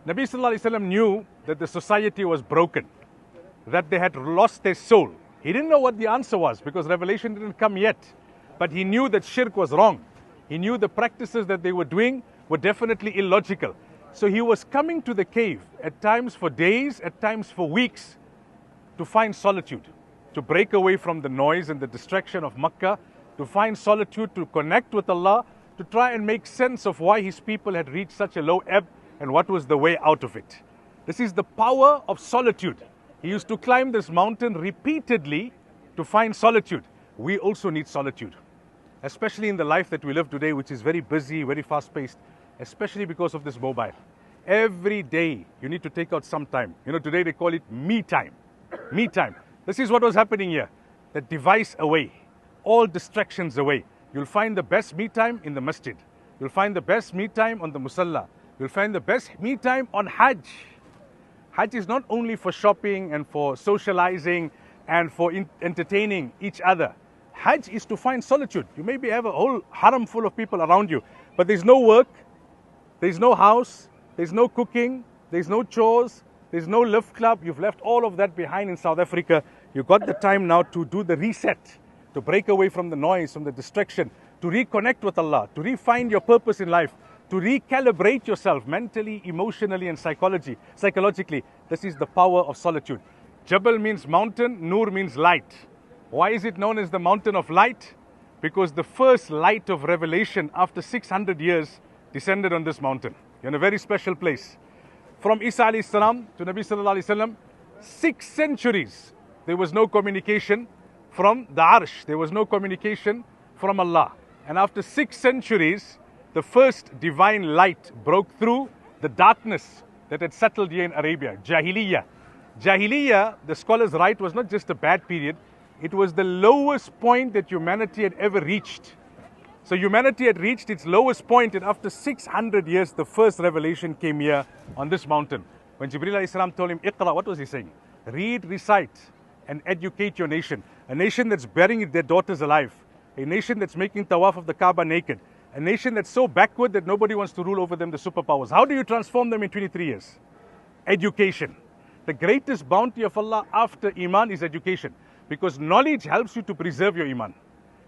Nabi Sallallahu Alaihi Wasallam knew that the society was broken, that they had lost their soul. He didn't know what the answer was because revelation didn't come yet. But he knew that shirk was wrong. He knew the practices that they were doing were definitely illogical. So he was coming to the cave at times for days, at times for weeks, to find solitude, to break away from the noise and the distraction of Makkah, to find solitude, to connect with Allah, to try and make sense of why his people had reached such a low ebb and what was the way out of it. This is the power of solitude. He used to climb this mountain repeatedly to find solitude. We also need solitude, especially in the life that we live today, which is very busy, very fast-paced, especially because of this mobile. Every day you need to take out some time. You know, today they call it me time. Me time. This is what was happening here. The device away, all distractions away. You'll find the best me time in the masjid. You'll find the best me time on the musalla. You'll find the best me time on Hajj. Hajj is not only for shopping and for socializing and for entertaining each other. Hajj is to find solitude. You maybe have a whole haram full of people around you, but there's no work, there's no house, there's no cooking, there's no chores, there's no lift club. You've left all of that behind in South Africa. You've got the time now to do the reset, to break away from the noise, from the distraction, to reconnect with Allah, to refine your purpose in life, to recalibrate yourself mentally, emotionally, and psychologically. This is the power of solitude. Jabal means mountain, Noor means light. Why is it known as the mountain of light? Because the first light of revelation after 600 years descended on this mountain. You're in a very special place. From Isa alayhi salam to Nabi sallallahu alayhi wasallam, 6 centuries, there was no communication from the Arsh. There was no communication from Allah. And after 6 centuries, the first divine light broke through the darkness that had settled here in Arabia, Jahiliyyah. Jahiliyyah, the scholars write, was not just a bad period. It was the lowest point that humanity had ever reached. So humanity had reached its lowest point, and after 600 years, the first revelation came here on this mountain. When Jibreel alayhi salam told him, Iqra, what was he saying? Read, recite, and educate your nation. A nation that's burying their daughters alive. A nation that's making tawaf of the Kaaba naked. A nation that's so backward that nobody wants to rule over them, the superpowers. How do you transform them in 23 years? Education. The greatest bounty of Allah after Iman is education. Because knowledge helps you to preserve your Iman.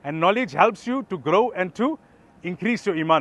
And knowledge helps you to grow and to increase your Iman.